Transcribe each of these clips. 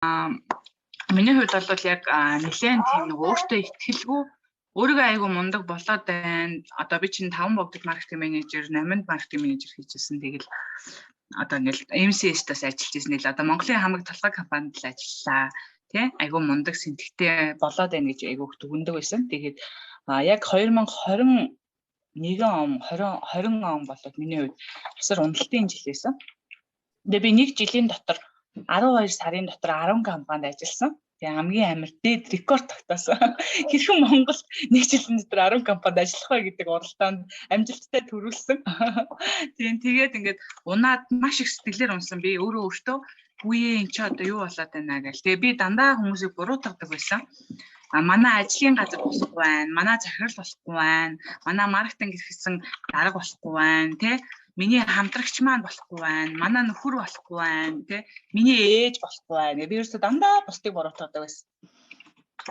Миний хувьд бол яг нэлээд тийм нэг өөртөө ихтгэлгүй өөрийгөө айгүй мундаг болоод байна. Одоо би чинь 5 богдод маркетинг менежер, 8-нд маркетинг менежер хийжсэн. Тэгэл одоо ингээл MCS-тас ажиллаж ирсэн л одоо Монголын хамаг толгой компанид л ажиллалаа. Тэ айгүй мундаг сэнтгтэй болоод байна гэж айгүй дүгндэг байсан. Тэгээд яг 2021 он 20 он болоод миний хувьд асар уналтын жил байсан. Тэгээ би 1 жилийн дотор 12 сарын дотор 10 компанид ажилласан. Тэгээ хамгийн амар дээд рекорд тогтоосон. Хэрхэн Монгол 1 жилийн дотор 10 компанид ажиллах вэ гэдэг уралдаанд амжилттай төрүүлсэн. Тэгээд ингээд унаад маш их сэтгэлээр унсан. Би өөртөө үе эн чи одоо юу болоод байна гэл. Тэгээ би дандаа хүмүүсийг буруутгадаг байсан. Манай ажлын газар болохгүй байна. Манай захирал болохгүй байна. Манай маркетинг гэсэн дарга болохгүй байна, тэ? Миний хамтрагч маань болохгүй байна. Манай нөхөр болохгүй байна, тэ? Миний ээж болохгүй байна. Би ерөөсөө дандаа бусдыг буруутгадаг байсан.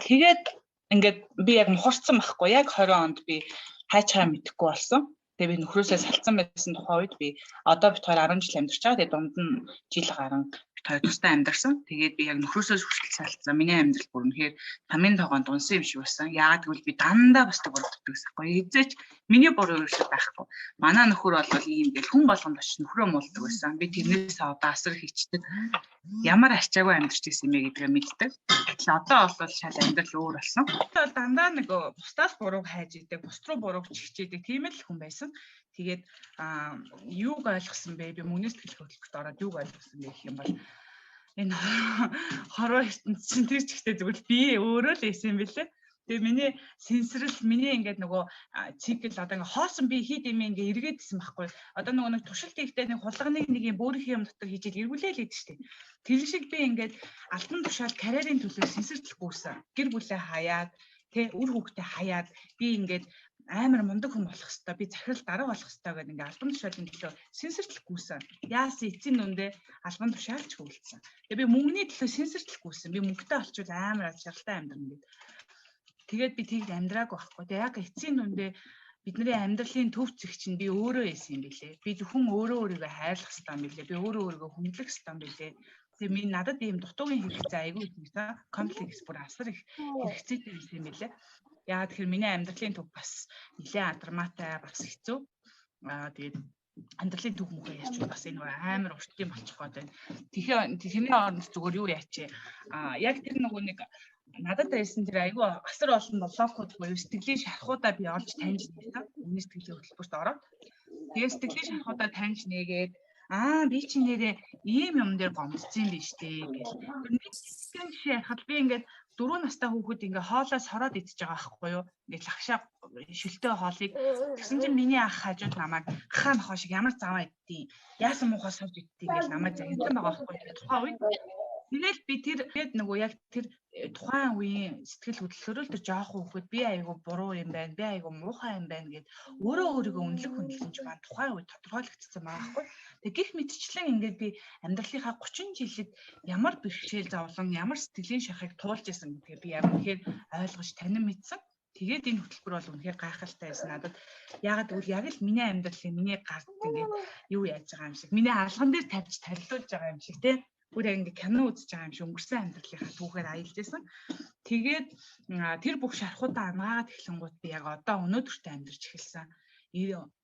Тэгээд ингээд би яг мухарцсан байхгүй. Яг 20 онд би хайчаа мэдэхгүй болсон. Тэгээ би нөхрөөсөө салцсан байсан тухай үед би одоо бит 10 жил амьдарч байгаа. Тэгээ дунд нь жил гарan хоёр тустай амьдарсан. Тэгээд би яг нөхрөөсөө хүртэл салцсан. Миний амьдрал бүр үнэхээр тамийн тогоонд унсан юм шиг байсан. Яагаад гэвэл би дандаа бусдыг буруутгадаг байсан байхгүй. Эзэж миний буруу ерөөсөө байхгүй. Манай нөхөр бол ийм гэл хүн болгонд очиж нөхрөө муулдаг байсан. Би тэрнээс одоо асар хийчдэг. Ямар ачаагүй амьдарч ирсэн юм бэ гэдгээ мэддэг. Тэгэхээр одоо бол шал амьдрал өөр болсон. Одоо дандаа нэг бусдаас бурууг хайж идэг, бусд руу бурууг чигчээдэг тийм л хүн байсан. Тэгээд юуг ойлгосон бэ? Би мөнгөс сэтгэл хөдлөлтөд ороод юуг ойлгосон бэ гэх юм бол энэ хорвоо ертөнц чинь тэр чигтээ зүгээр би өөрөө л ийсэн бэлээ. Тэгээ миний сенсорл миний ингээд нөгөө цикл одоо ингээд хоосон би хийд юм ингээд эргээдсэн байхгүй. Одоо нөгөө нэг туршилт хийхдээ нэг хулганыг нэг юм бөөрийнхээ юм дотор хийж эргүүлээл идэв штеп. Тэр шиг би ингээд альбан тушаал карьерийн төлөө сенсорлохгүйсэн. Гэр бүлээ хаяад тэ үр хүүхдээ хаяад би ингээд амар мундаг хүн болох хэвээр би захирал дарга болох хэвээр гэдэг ингээд альбан тушаалын төлөө сенсорлохгүйсэн. Яасан эцсийн нүндээ альбан тушаалч хөвлөсөн. Тэгээ би мөнгөний төлөө сенсорлохгүйсэн. Би мөнгөтэй олчвол амар ажиглалтай амьдрна гэдэг. Тэгээд би тэгж амьдраагүй байхгүй. Тэгээ яг эцсийн нүндээ бидний амьдралын төв зэг чинь би өөрөө байсан юм билээ. Би зөвхөн өөрийгөө хайрлах хэрэгтэй юм билээ. Би өөрийгөө хүндлэх хэрэгтэй юм билээ. Тэгээ минь надад ийм дутуугийн хэрэгцээ айгүй их та комплекс бүр асар их хэрэгцээтэй байсан юм билээ. Яагаад тэгэхээр миний амьдралын төв бас нэлээд драматай бас хэцүү. Тэгээд амьдралын төв мөхөө ярьж бас энэ амар уртын болчих гээд байна. Тэгэхээр тэрний оронд зүгээр юу яач яг тэр нөгөө нэг надад байсан тэр айгүй асар олон блокууд буюу сэтгэлийн шархуудаа би олж таньж нээсэн. Миний сэтгэлийн хөтөлбөрт ороод. Тэгээд сэтгэлийн шархуудаа таньж нээгээд би чи нэрээ ийм юм дээр гомдсон биш дээ гэл. Нэг жишээ хад би ингээд 4 настай хүүхэд ингээ хоолоос хороод идчихэж байгаа байхгүй юу? Ингээ лагшаа шөлтөө хоолыг тэгсэн чинь миний ах хажууд намайг хаа нохоо шиг ямар заваа идтiin. Яасан муухай сууж идтiin гэж намайг загнасан байгаа байхгүй юу? Тухайн үед тэгэл би тэр нөгөө яг тэр тухайн үеийн сэтгэл хөдлөлөөр тэр жоохон хүүхэд би айгу буруу юм байна, би айгу муухай юм байна гэд өөрийгөө үнэлэх хүндлэн ч маань тухайн үед тодорхойлогдсон байгаа байхгүй. Тэг гих мэтчлэн ингээд би амьдралынхаа 30 жилд ямар бэрхшээл зовлон, ямар сэтгэлийн шахыг туулж исэн гэдгээ би яг үнэхээр ойлгож танин мэдсэн. Тэгээд энэ хөтөлбөр бол үнэхээр гайхалтай байсан надад. Яагаад гэвэл яг л миний амьдралын миний гарт ингээд юу яаж байгаа юм шиг, миний алган дээр тавьж тарилуулж байгаа юм шиг тий. Бүр яг ингэ кино үзэж байгаа юм шиг өнгөрсөн амьдралынхаа түүхээр аялж байсан. Тэгээд тэр бүх шархуудаа ангаад эхлэнгууд би яг одоо өнөөдөртөө амьдарч эхэлсэн.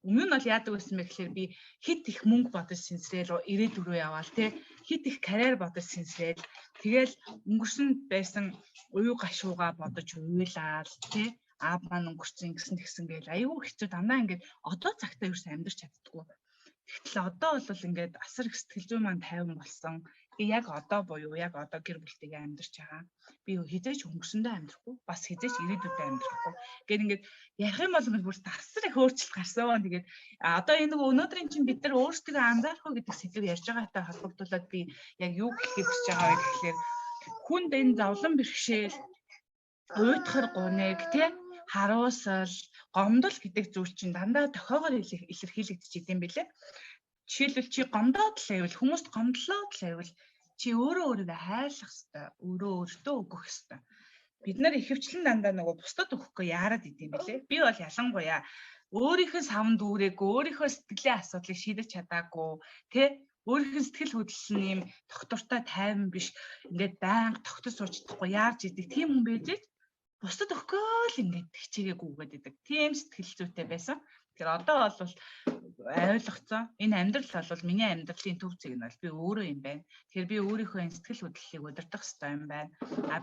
Өмнө нь бол яадаг байсан бэ гэхээр би хит их мөнгө бодож сэнсрээл ирээдүг рүү яваал тий. Хит их карьер бодож сэнсрээл тэгэл өнгөрсөн байсан уян гашууга бодож уйлаал тий. Маань өнгөрсөн гэсэн гээл аюу хэцүү дандаа ингээд одоо цагтаа ерөөс амьдарч чаддаггүй. Тэгтэл одоо бол ингээд асар их сэтгэл зүйн маань тайван болсон. Яг одоо буюу яг одоо гэр бүлтэйгээ амьдарч байгаа. Би хизээч өнгөрсөндөө амьдрахгүй, бас хизээч ирээдүйдээ амьдрахгүй. Гэт ингээд ярих юм бол бүр асар их өөрчлөлт гарсан. Тэгээд одоо энэ нөгөө өнөөдрийн чинь бид нар өөрсдөө анзаарах уу гэдэг сэдвээр ярьж байгаатай холбогдуулаад би яг юу гэхийг хүсэж байгаа вэ гэхээр хүнд энэ зовлон бэрхшээл, уйтгар гуниг тий харуусал, гомдол гэдэг зүйл чинь дандаа тохиогоор илэрхийлэгдэж идэм билээ. Жишээлбэл чи гомдоод л байвал хүмүүст гомдлоод л байвал чи өөрийгөө хайрлах хэрэгтэй, өөртөө өгөх хэрэгтэй. Бид нар ихэвчлэн дандаа нөгөө бусдад өгөхгүй яарад идэм билээ. Би бол ялангуяа өөрийнхөө савн дүүрээгүй, өөрийнхөө сэтгэлийн асуудлыг шийдэж чадаагүй, тэ өөрийнх нь сэтгэл хөдлөл нь юм доктортой тайван биш ингээд байнга тогтож сууж чадахгүй яарч идэг тийм хүн байж бусдад өгөөл ингээд хичээгээгүй гээд идэг. Тийм сэтгэл зүйтэй байсан. Тэгэхээр одоо бол ойлгоцсон. Энэ амьдрал бол миний амьдралын төв зэг нь бол би өөрөө юм байна. Тэгэхээр би өөрийнхөө сэтгэл хөдлөлийг удирдах хэрэгтэй юм байна.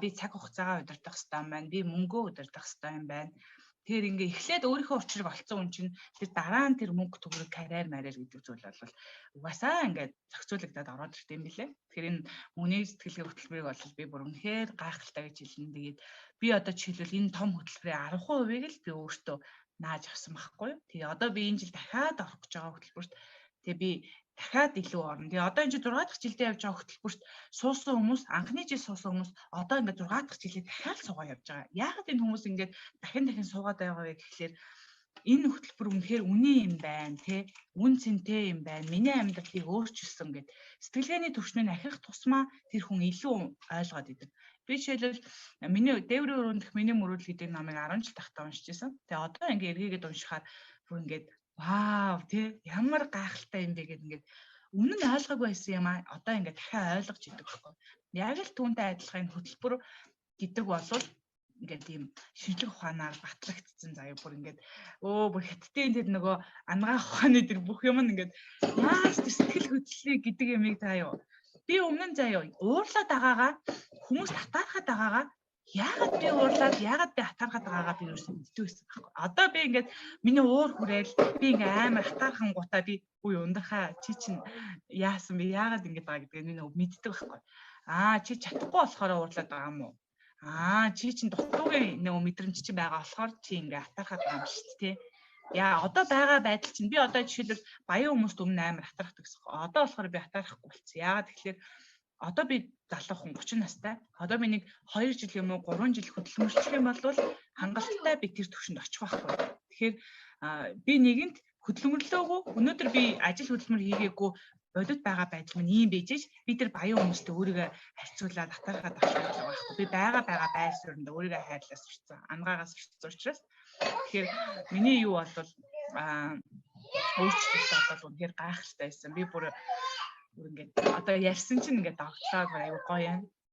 Би цаг хугацаагаа удирдах хэрэгтэй юм байна. Би мөнгөө удирдах хэрэгтэй юм байна. Тэгэхээр ингээ эхлээд өөрийнхөө учрыг олцсон хүн чинь тэр дараа нь тэр мөнгө төгрөг карьер марьяар гэдэг зүйл бол угаасаа ингээд зохицуулагдаад ороод ирт юм билээ. Тэгэхээр энэ үний сэтгэлгээ хөтөлбөрийг бол би бүр үнэхээр гайхалтай гэж хэлнэ. Тэгээд би одоо жишээлбэл энэ том хөтөлбөрийн 10% л би өөртөө нааж авсан байхгүй юу. Тэгээ одоо би энэ жил дахиад орох гэж байгаа хөтөлбөрт тэгээ би дахиад илүү орно. Тэгээ одоо энэ 6 дахь жилдээ явж байгаа хөтөлбөрт суусан хүмүүс, анхны жил суусан хүмүүс одоо ингээд 6 дахь жилээ дахиад суугаа явж байгаа. Яагаад энэ хүмүүс ингээд дахин суугаад байгаа вэ гэхлээр энэ хөтөлбөр үнэхээр үний юм байна, тэ үн цэнтэй юм байна. Миний амьдралыг өөрчилсөн гэд сэтгэлгээний төвшнийг ахих тусмаа тэр хүн илүү ойлгоод идэв. Би жишээлбэл миний дээврийн өрөөндөх миний мөрөөдөл гэдэг номыг 10 жил тахтаа уншиж байсан. Тэгээ одоо ингээд эргээгээд уншихаар бүр ингээд вау тий ямар гайхалтай юм бэ гэдэг ингээд өмнө нь ойлгоогүй байсан юм аа одоо ингээд дахиад ойлгож идэг байхгүй. Яг л түүнтэй адилхан хөтөлбөр гэдэг бол ингээд тийм шинжлэх ухаанаар батлагдсан заяа бүр ингээд бүр хятадын тэр нөгөө ангаах ухааны тэр бүх юм ингээд яаж тэр сэтгэл хөдлөлийг гэдэг юмыг заяа би өмнө нь заяа уурлаад байгаагаа хүмүүс татаархаад байгаагаа яагаад би уурлаад яагаад би хатаархаад байгаагаа би юусэн мэддэг байсан байхгүй. Одоо би ингээд миний уур хүрээл би ингээд амар хатаархан гутаа би үе ундахаа чи чинь яасан бэ яагаад ингэж байгаа гэдгийг би мэддэг байхгүй. Чи чадахгүй болохоор уурлаад байгаа юм уу? Чи чинь дутуугийн нөгөө мэдрэмж чинь байгаа болохоор чи ингээ хатаархаад байгаа юм шүү дээ тий. Яа одоо байгаа байдал чинь би одоо жишээлбэл баян хүмүүст өмнө амар хатаархдаг гэсэн. Одоо болохоор би хатаархахгүй болсон. Яагаад тэгэхээр одоо би залуу хүн 30 настай. Одоо би нэг 2 жил юм уу 3 жил хөдөлмөрлөх юм бол хангалттай би тэр төвшөнд очих байхгүй. Тэгэхээр би нэгэнд хөдөлмөрлөөгүй өнөөдөр би ажил хөдөлмөр хийгээгүй бодит байгаа байдал минь ийм бийжээж би тэр баян хүмүүстэй өөрийгөө харьцуулаад хатаархаад байгаа байхгүй. Би байгаа байр суурьнд өөрийгөө хайрлаас сурцсан, ангаагаас сурцсан учраас тэгэхээр миний юу бол өөрчлөлт одоо үнэхээр гайхалтай байсан. Би бүр ингээд одоо ярьсан чинь ингээд давтлаад аюу гоё юм.